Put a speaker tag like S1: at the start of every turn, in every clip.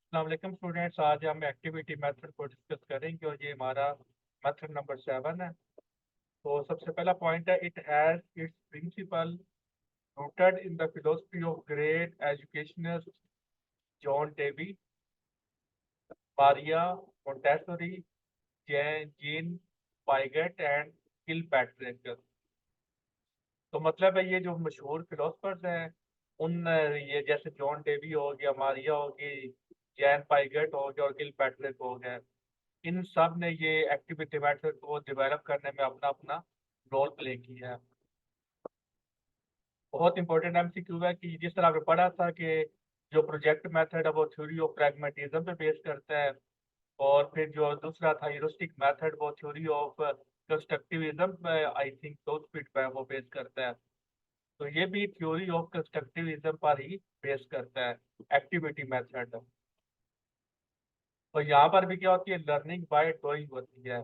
S1: अस्सलाम वालेकुम स्टूडेंट्स, आज हम एक्टिविटी मेथड को डिस्कस करेंगे और ये हमारा मेथड नंबर 7 है। तो सबसे पहला पॉइंट है, it has its principle rooted in the philosophy of great educationist John Dewey, Maria Montessori, Jean Piaget and Kilpatrick. तो मतलब है ये जो मशहूर फिलोसफर्स हैं उन ये जैसे जॉन डेवी हो गया, मारिया होगी, जैन पाइगेट हो गया और किलपैट्रिक हो गया, इन सब ने ये एक्टिविटी मेथड को डेवलप करने में अपना अपना रोल प्ले किया है। बहुत इंपॉर्टेंट एमसीक्यू है कि जिस तरह आपने पढ़ा था कि जो प्रोजेक्ट मेथड है वो थ्योरी ऑफ प्रैग्मेटिज्म पे बेस करता है, और फिर जो दूसरा था ह्यूरिस्टिक मेथड वो थ्योरी ऑफ कंस्ट्रक्टिविज्म पे आई थिंक तो स्पीड पे वो बेस करता है। तो ये भी थ्योरी ऑफ कंस्ट्रक्टिविज्म पर ही बेस करता है एक्टिविटी मेथड। और यहाँ पर भी क्या होती है, लर्निंग बाय डूइंग होती है,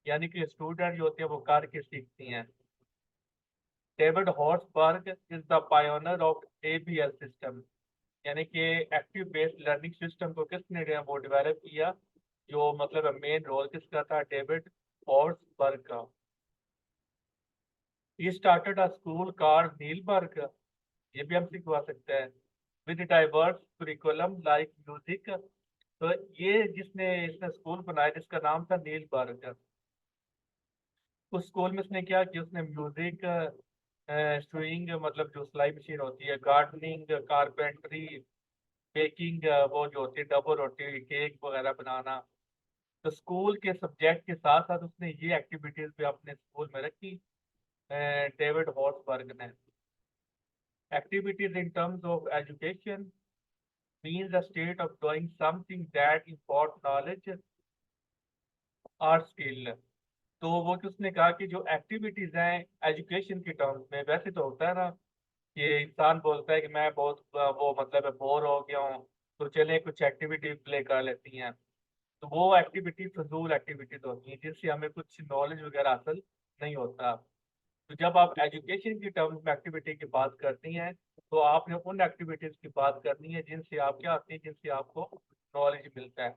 S1: यानी कि स्टूडेंट जो होते हैं वो करके सीखती हैं। David Horsburgh is the pioneer of ABL system, यानी कि एक्टिव बेस्ड लर्निंग सिस्टम को किसने वो डेवलप किया, जो मतलब मेन रोल किसका था, डेविड हॉर्सबर्ग का। He started a school called Neelbagh, ये भी हम सिखवा सकते हैं, with diverse curriculum like music. तो ये जिसने इसने स्कूल बनाया जिसका नाम था नीलबर्ग, उस स्कूल में उसने क्या किया, उसने म्यूजिक, स्विंग मतलब जो सिलाई मशीन होती है, गार्डनिंग, कारपेंट्री, बेकिंग, वो जो होती है डबल रोटी, केक वगैरह बनाना। तो स्कूल के सब्जेक्ट के साथ साथ उसने ये एक्टिविटीज भी अपने स्कूल में रखी, डेविड हॉर्सबर्ग ने। Activities in terms of education means the state of doing something that impart knowledge or skill। तो वो किसने कहा कि जो एक्टिविटीज हैं एजुकेशन के टर्म्स में, वैसे तो होता है ना कि इंसान बोलता है कि मैं बहुत वो मतलब बोर हो गया हूँ, तो चले कुछ एक्टिविटी प्ले कर लेती हैं। तो वो एक्टिविटी फजूल एक्टिविटीज होती हैं जिनसे हमें कुछ नॉलेज वगैरह हासिल नहीं होता। तो जब आप एजुकेशन की टर्म्स में एक्टिविटी की बात करती हैं तो आपने उन एक्टिविटीज की बात करनी है जिनसे आप क्या आती है, जिनसे आपको नॉलेज मिलता है।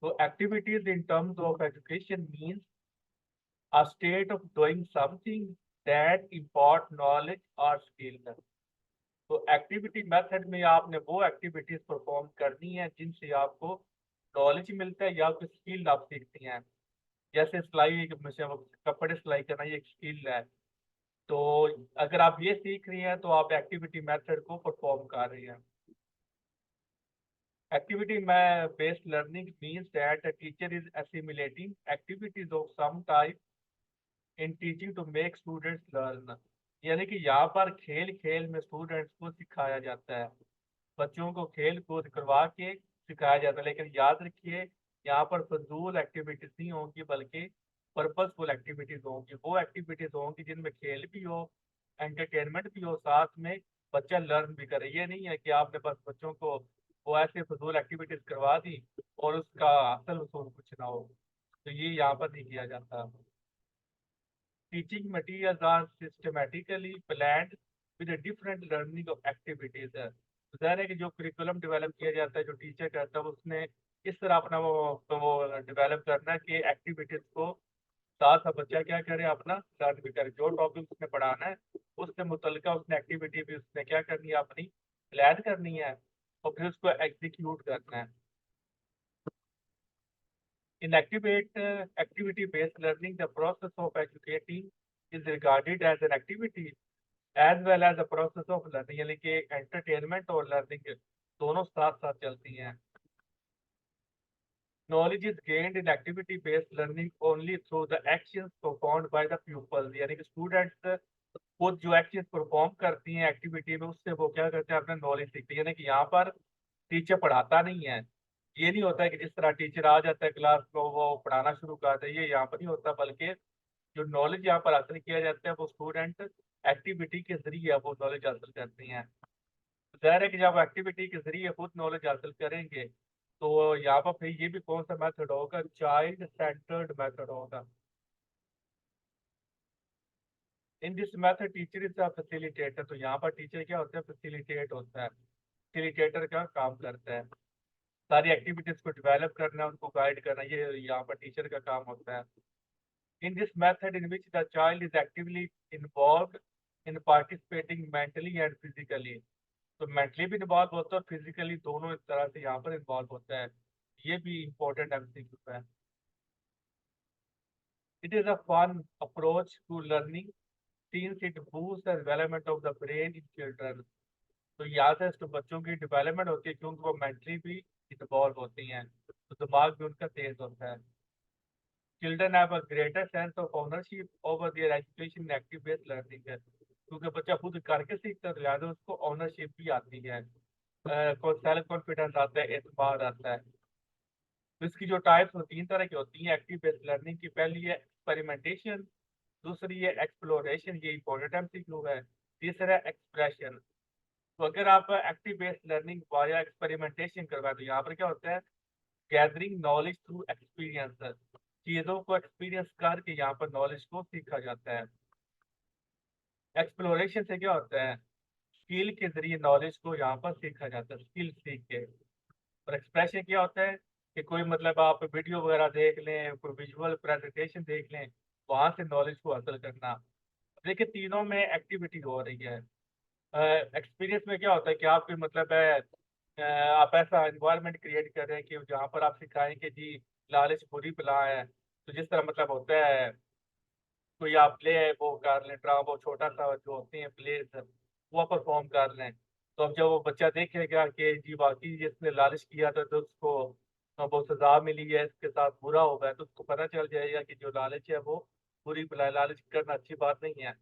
S1: तो activities in terms of education means a state of doing something that impart knowledge or skill। तो एक्टिविटी मेथड में आपने वो एक्टिविटीज परफॉर्म करनी है जिनसे आपको नॉलेज मिलता है या कोई स्किल आप सीखती हैं। जैसे सिलाई, एक मशीन, कपड़े सिलाई करना, ये एक स्किल है। तो अगर आप ये सीख रही हैं तो आप एक्टिविटी मेथड को परफॉर्म कर रही हैं। एक्टिविटी में based learning means that a teacher is assimilating activities of some type in teaching to make students learn, यानी कि यहाँ पर खेल खेल में स्टूडेंट्स को सिखाया जाता है, बच्चों को खेल कूद करवा के सिखाया जाता है। लेकिन याद रखिए यहाँ पर फजूल एक्टिविटीज नहीं होंगी बल्कि पर्पसफुल एक्टिविटीज होंगी, वो एक्टिविटीज होंगी जिनमें खेल भी हो, एंटरटेनमेंट भी हो, साथ में बच्चा लर्न भी करे। ये नहीं है कि आपने बस बच्चों को वो ऐसे फजूल एक्टिविटीज करवा दी और उसका असल उसूल कुछ ना हो। तो ये यहाँ पर नहीं किया जाता। Teaching materials are systematically planned with a different learning of activities है। तो ज़ाहिर है कि जो करिकुलम डेवलप किया जाता है, जो टीचर करता है, उसने इस तरह अपना वो डेवलप करना है कि एक्टिविटीज को साथ साथ बच्चा क्या करे, अपना लर्न भी करे। जो टॉपिक उसने पढ़ाना है उससे मुतलका उसने एक्टिविटी भी उसने क्या करनी है, अपनी प्लान करनी है और फिर उसको एग्जीक्यूट करना है। In activity-based learning, the process of educating is regarded as an activity as well as a process of learning, यानी कि एंटरटेनमेंट और लर्निंग दोनों साथ साथ चलती हैं। Knowledge is gained in activity-based learning only through the actions performed by the pupils, यानी कि स्टूडेंट्स खुद जो एक्शंस परफॉर्म करती हैं एक्टिविटी में उससे वो क्या करते हैं, अपना नॉलेज सीखते हैं। यानी कि यहाँ पर टीचर पढ़ाता नहीं है, ये नहीं होता है कि जिस तरह टीचर आ जाता है क्लास को वो पढ़ाना शुरू करता है, ये यहाँ पर नहीं होता, बल्कि जो नॉलेज यहाँ पर हासिल किया जाता है वो स्टूडेंट एक्टिविटी के जरिए वो नॉलेज हासिल करते हैं। जाहिर है कि जब एक्टिविटी के जरिए खुद नॉलेज हासिल करेंगे तो यहाँ पर फिर ये भी कौन सा मेथड होगा, चाइल्ड सेंटर्ड मेथड होगा। In this method teacher is a facilitator. तो यहाँ पर टीचर क्या होता है, फैसिलिटेट होता है, फैसिलिटेटर का काम करता है, सारी एक्टिविटीज को डेवलप करना, उनको गाइड करना, ये यहाँ पर टीचर का काम होता है। In this method in which the child is actively involve in participating mentally and physically. तो मेंटली भी इन्वॉल्व होता है और फिजिकली, दोनों इस तरह से यहाँ पर इन्वॉल्व होता है। ये भी इम्पोर्टेंट एमसीक्यू है। It is a fun approach to learning since it boosts the development of the brain in children। तो यहाँ से तो बच्चों की डेवलपमेंट होती है क्योंकि वो मेंटली भी इन्वॉल्व होती हैं, तो दिमाग भी उनका तेज होता है। Children have a greater sense of ownership over there education in active based learning है, क्योंकि बच्चा खुद करके सीखता है तो लिहाजा उसको ओनरशिप भी आती है, सेल्फ कॉन्फिडेंस आता है, एतबार आता है। तो इसकी जो टाइप्स होती हैं, 3 तरह की होती हैं एक्टिव बेस्ड लर्निंग की। पहली है एक्सपेरिमेंटेशन, दूसरी है एक्सप्लोरेशन, ये इंपॉर्टेंट एमसीक्यू है, तीसरा एक्सप्रेशन। तो अगर आप active based learning via experimentation करवाए तो यहाँ पर क्या होता है, गैदरिंग नॉलेज थ्रू एक्सपीरियंस, चीज़ों को एक्सपीरियंस करके यहाँ पर नॉलेज को सीखा जाता है। एक्सप्लोरेशन से क्या होता है, स्किल के जरिए नॉलेज को यहाँ पर सीखा जाता है, स्किल सीख के। और एक्सप्रेशन क्या होता है कि कोई मतलब आप वीडियो वगैरह देख लें, कोई विजुअल प्रेजेंटेशन देख लें, वहाँ से नॉलेज को हासिल करना। देखिए तीनों में एक्टिविटी हो रही है। एक्सपीरियंस में क्या होता है कि आप मतलब है आप ऐसा इन्वायरमेंट क्रिएट कर रहे हैं कि जहाँ पर आप सिखाएं कि जी लालच बुरी बला है। तो जिस तरह मतलब होता है कोई आप प्ले वो कर लें, ड्रामा वो छोटा सा जो होते हैं प्लेस वो परफॉर्म कर लें, तो अब जब वो बच्चा देखेगा कि जी वाकई जिसने लालच किया था तो उसको वो सजा मिली है, इसके साथ बुरा होगा, तो उसको पता चल जाएगा कि जो लालच है वो बुरी बला है, लालच करना अच्छी बात नहीं है।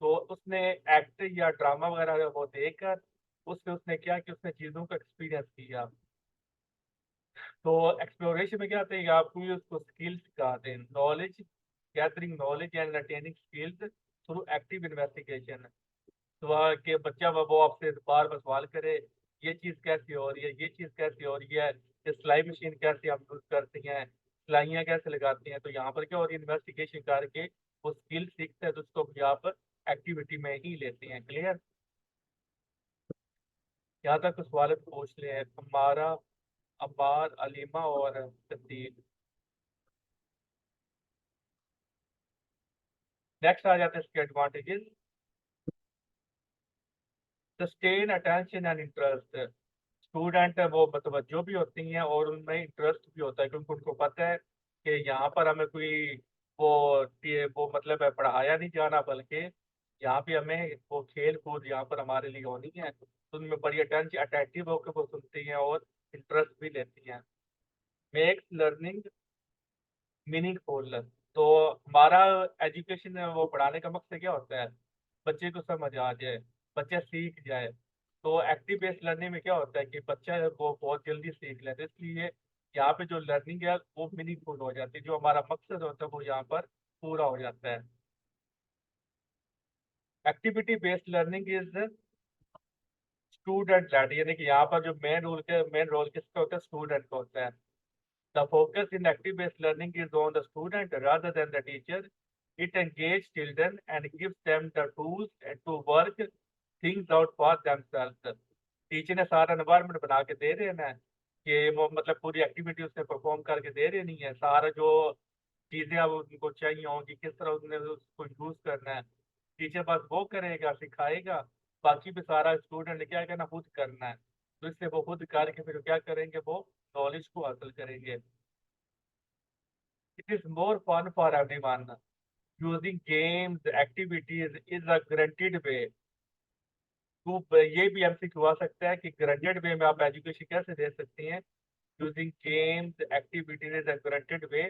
S1: तो उसने एक्ट या ड्रामा वगैरह वो देखकर उससे उसने क्या कि उसने चीज़ों का एक्सपीरियंस किया। तो एक्सप्लोरेशन में क्या होता है कि आपको ये उसको स्किल्स सिखाते हैं, knowledge gathering knowledge and attaining skills through active investigation. तो वह के बच्चा वो आपसे बार बार सवाल करे, ये चीज़ कैसी हो रही है, ये चीज़ कैसी हो रही है, ये सिलाई मशीन कैसे हम यूज़ करती हैं, सिलाइयाँ कैसे लगाती हैं। तो यहाँ पर क्या हो रही है, इन्वेस्टिगेशन करके वो स्किल सीखते हैं, तो उसको भी आप एक्टिविटी में ही लेते हैं। क्लियर, यहाँ तक कुछ सवाल पूछ ले हमारा अब्बार अलीमा और तब्दील। नेक्स्ट आ जाते हैं इसके advantages. Sustain attention and interest, student वो मतवज्जो भी होती हैं और उनमें इंटरेस्ट भी होता है, क्योंकि उनको पता है कि यहाँ पर हमें कोई वो वो मतलब है पढ़ाया नहीं जाना, बल्कि यहाँ पे हमें वो खेल कूद यहाँ पर हमारे लिए होनी है। तो उनमें बड़ी अटेंशन अटेंटिव होकर वो सुनती हैं और इंटरेस्ट भी लेती हैं। मेक्स लर्निंग मीनिंगफुल, तो हमारा एजुकेशन वो पढ़ाने का मकसद क्या होता है, बच्चे को समझ आ जाए, बच्चा सीख जाए। तो एक्टिव बेस्ड लर्निंग में क्या होता है कि बच्चा वो बहुत जल्दी सीख लेता है, इसलिए यहाँ पे जो लर्निंग है वो मीनिंगफुल हो जाती है, जो हमारा मकसद होता है वो यहाँ पर पूरा हो जाता है। Activity based learning is student led, यानी कि यहाँ पर जो मेन रोल किसका होता है, स्टूडेंट का होता है। The focus in active-based learning is on the student rather than the teacher. It engages children and gives them the tools to work things out for themselves। Teacher ने सारा environment बना के दे देना है कि वो मतलब पूरी एक्टिविटी उसने परफॉर्म करके दे देनी है, सारा जो चीज़ें अब उनको चाहिए होंगी किस तरह उसने उसको यूज़ करना है, टीचर बस वो करेगा सिखाएगा, बाकी भी सारा स्टूडेंट ने क्या करना, खुद करना है। तो इससे वो खुद करके फिर क्या करेंगे, वो नॉलेज को हासिल करेंगे। It is more fun for everyone. Using games, activities is a granted way to, ये भी एमसीक्यू आ सकता है कि ग्रांटेड वे में आप एजुकेशन कैसे दे सकते हैं। Using games activities is a granted way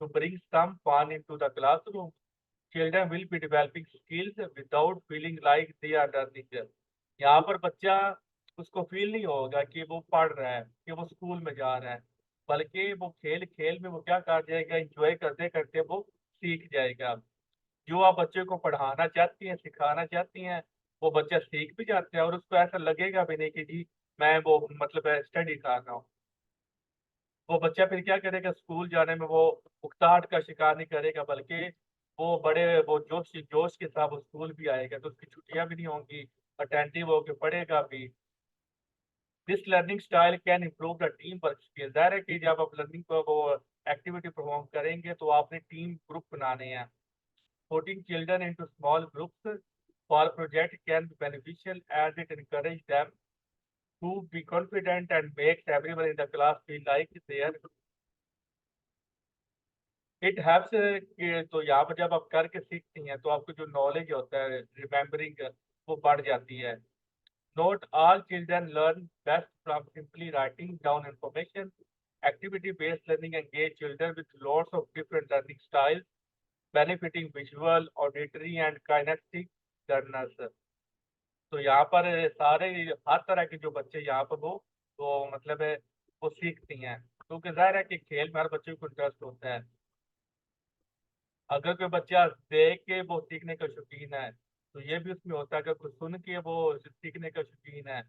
S1: to bring some fun into the classroom. Children will be developing skills without feeling like they are learning. यहाँ पर बच्चा उसको फील नहीं होगा कि वो पढ़ रहा है, कि वो स्कूल में जा रहा है, बल्कि वो खेल खेल में वो क्या कर जाएगा, इंजॉय करते करते वो सीख जाएगा। जो आप बच्चे को पढ़ाना चाहती हैं, सिखाना चाहती हैं, वो बच्चा सीख भी जाता है और उसको ऐसा लगेगा भी नहीं कि जी मैं वो मतलब स्टडी कर रहा हूँ। वो बच्चा फिर क्या करेगा, स्कूल जाने में वो उकताहट का शिकार नहीं करेगा, बल्कि वो बड़े वो जोश जोश के साथ वो स्कूल भी आएगा, तो उसकी छुट्टियां भी नहीं होंगी, अटेंटिव होके पढ़ेगा भी। This learning style can improve the team work skill. ज़ाहिर है कि जब आप लर्निंग को वो एक्टिविटी परफॉर्म करेंगे तो आपने टीम ग्रुप बनाने हैं। Putting children into small groups for project can be beneficial as it encourages them to be confident and makes everyone in the class feel like they are it helps कि तो यहाँ पर जब आप करके सीखती हैं तो आपको जो नॉलेज होता है, रिमेम्बरिंग, वो बढ़ जाती है। Not all children learn best from simply writing down information. Activity based learning engage children with lots of different learning styles benefiting visual, auditory and kinesthetic learners. तो यहाँ पर सारे हर तरह के जो बच्चे यहाँ पर वो तो मतलब है वो सीखती हैं, क्योंकि जाहिर है कि खेल में हर बच्चे को इंटरेस्ट होता है। अगर कोई बच्चा देख के वो सीखने का शौकीन है तो ये भी उसमें होता है, अगर कोई सुन के वो सीखने का शौकीन है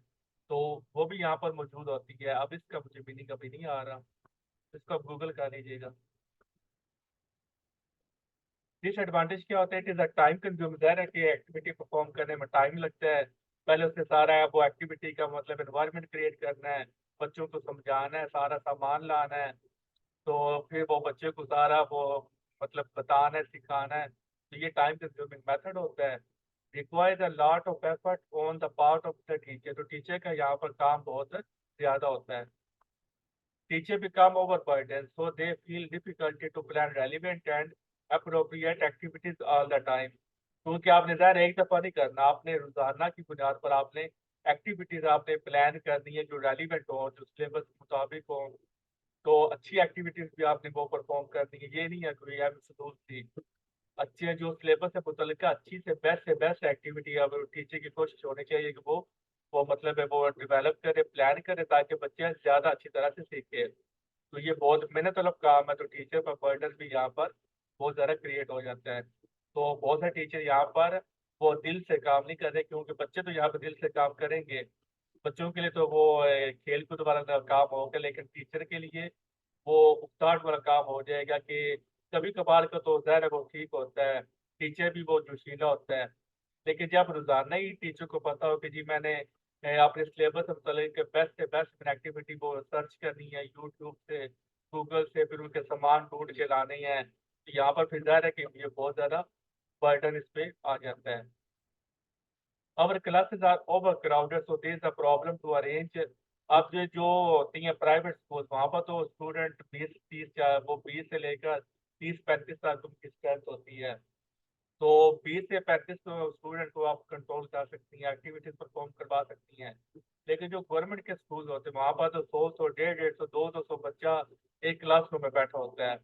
S1: तो वो भी यहाँ पर मौजूद होती है। अब इसका मुझे मीनिंग अभी नहीं आ रहा, इसको आप गूगल कर लीजिएगा। डिसएडवांटेज क्या होता है? It is a time consume. ज़ाहिर है कि एक्टिविटी परफॉर्म करने में टाइम लगता है। पहले उससे सारा है वो एक्टिविटी का मतलब एनवायरनमेंट क्रिएट करना है, बच्चों को समझाना है, सारा सामान लाना है, तो फिर वो बच्चे को सारा वो मतलब बताना है, सिखाना है। तो ये टाइम कंज्यूमिंग मेथड होता है। Requires a lot of effort on the part of the teacher. तो टीचर का यहाँ पर काम बहुत ज्यादा होता है। Teacher become overburdened, so they feel difficulty to plan relevant and appropriate activities all the time। क्योंकि आपने ज़ाहिर एक दफ़ा नहीं करना, आपने रोजाना की बुनियाद पर आपने एक्टिविटीज आपने प्लान करनी है जो रेलिवेंट हो, जो सिलेबस के मुताबिक हो। तो अच्छी एक्टिविटीज भी आपने वो परफॉर्म करनी है। ये नहीं है कोई एब्सोल्यूट थी अच्छे जो सिलेबस से मुतल्लिका अच्छी से बेस्ट एक्टिविटी अब टीचर की कोशिश होनी चाहिए कि वो मतलब है वो डेवलप करे, प्लान करे, ताकि बच्चे ज़्यादा अच्छी तरह से सीखे। तो ये बहुत मेहनत तलब काम है, तो टीचर पर बर्डन भी यहाँ पर बहुत ज़्यादा क्रिएट हो जाता है। तो बहुत सारे टीचर यहाँ पर वो दिल से काम नहीं कर रहे, क्योंकि बच्चे तो यहाँ पर दिल से काम करेंगे। बच्चों के लिए तो वो खेल कूद वाला काम होगा, लेकिन टीचर के लिए वो उकताहट वाला काम हो जाएगा कि कभी कभार का तो ज़ाहिर है वो ठीक होता है, टीचर भी वो जोशीला होता है। लेकिन जब रोजाना ही टीचर को पता हो कि जी मैंने अपने सिलेबस से मतलब बेस्ट से बेस्ट एक्टिविटी वो सर्च करनी है यूट्यूब से, गूगल से, फिर उनके सामान ढूंढ के लाने हैं, तो यहाँ पर फिर ज़ाहिर है कि ये बहुत ज़्यादा बर्डन इस पे आ जाता है। Our classes are overcrowded, so there is a problem to arrange। अब ये जो होती हैं प्राइवेट स्कूल, वहाँ पर तो स्टूडेंट 20-30 वो 20 से लेकर 30-35 तक उनकी स्ट्रेंथ होती है। तो 20 से 35 तो स्टूडेंट को आप कंट्रोल कर सकती हैं, एक्टिविटीज परफॉर्म करवा सकती हैं। लेकिन जो गवर्नमेंट के स्कूल होते हैं वहाँ पर तो 100 150 200 बच्चा एक क्लासरूम में बैठा होता है।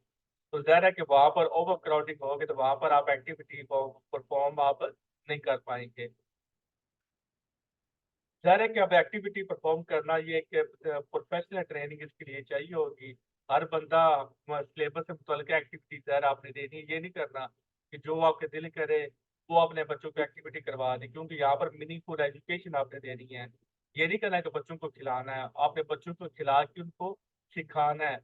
S1: तो ज़ाहिर है कि वहाँ पर ओवर क्राउडिंग होगी, तो वहाँ पर आप एक्टिविटी परफॉर्म आप नहीं कर पाएंगे। ज़ाहिर है कि अब एक्टिविटी परफॉर्म करना ये एक प्रोफेशनल ट्रेनिंग इसके लिए चाहिए होगी। हर बंदा सिलेबस से मुतल्लिक़ एक्टिविटी ज़ाहिर आपने देनी है। ये नहीं करना कि जो आपके दिल करे वो अपने बच्चों को एक्टिविटी करवा दें, क्योंकि यहाँ पर मीनिंगफुल एजुकेशन आपने देनी है। ये नहीं करना है कि बच्चों को खिलाना है, आपने बच्चों को खिला के उनको सिखाना है।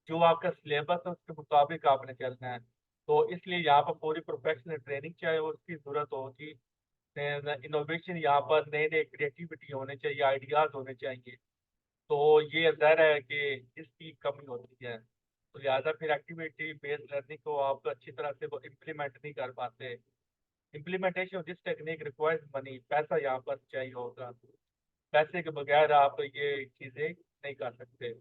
S1: जो आपका सिलेबस है उसके मुताबिक आपने चलना है। तो इसलिए यहाँ पर पूरी प्रोफेशनल ट्रेनिंग चाहे उसकी ज़रूरत होगी। इनोवेशन यहाँ पर नए नए क्रिएटिविटी होने चाहिए, आइडियाज होने चाहिए। तो ये ज़ाहिर है कि इसकी कमी होती है, तो लिहाजा फिर एक्टिविटी बेस्ड लर्निंग को आप अच्छी तरह से वो इम्प्लीमेंट नहीं कर पाते। Implementation of this technique requires money. पैसा यहाँ पर चाहिए होगा, पैसे के बगैर आप ये चीज़ें नहीं कर सकते।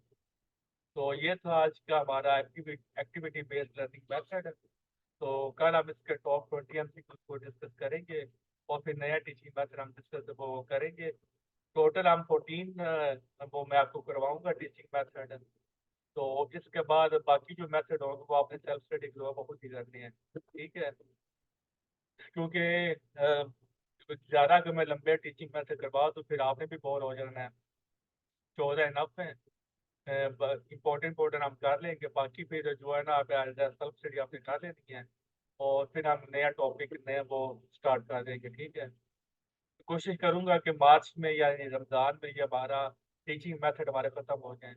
S1: तो ये था आज का हमारा एक्टिविटी बेस्ड लर्निंग मेथड। तो कल हम इसके टॉप 20 एमसीक्यूज को डिस्कस करेंगे, और फिर नया टीचिंग मेथड हम डिस्कस वो करेंगे। टोटल हम 14 वो मैं आपको करवाऊंगा टीचिंग मेथड। तो इसके बाद बाकी जो मेथड होंगे वो आपने सेल्फ स्टडी जो है वो खुद ही करनी है, ठीक है? क्योंकि ज़्यादा अगर मैं लंबे टीचिंग मेथड करवा तो फिर आपने भी बोर हो जाना है। 14 इनफ है। इम्पोर्टेंट इम्पोर्टेंट हम कर लेंगे, बाकी फिर जो है ना आप सेल्फ स्टडी आपने कर लेनी है, और फिर हम नया टॉपिक नया वो स्टार्ट कर देंगे, ठीक है? कोशिश करूंगा कि मार्च में या रमज़ान में ये हमारा टीचिंग मेथड हमारे खत्म हो जाए।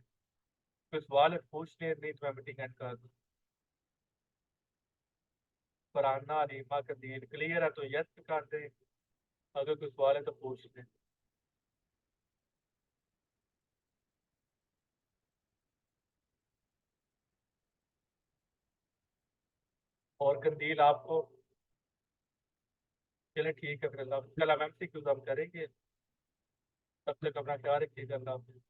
S1: तो सवाल है पूछ ले, नहीं तो मैं मीटिंग एंड कर दूँ। फरहाना, रीमा, कंदील। क्लियर है तो यस कर दें, अगर कोई सवाल है तो पूछ लें। और कंदील आपको, चले ठीक है फिर अल्लाह, कल हम एमसीक्यूज हम करेंगे। तब तक अपना ख्याल रखिएगा, अल्लाह हाफिज़।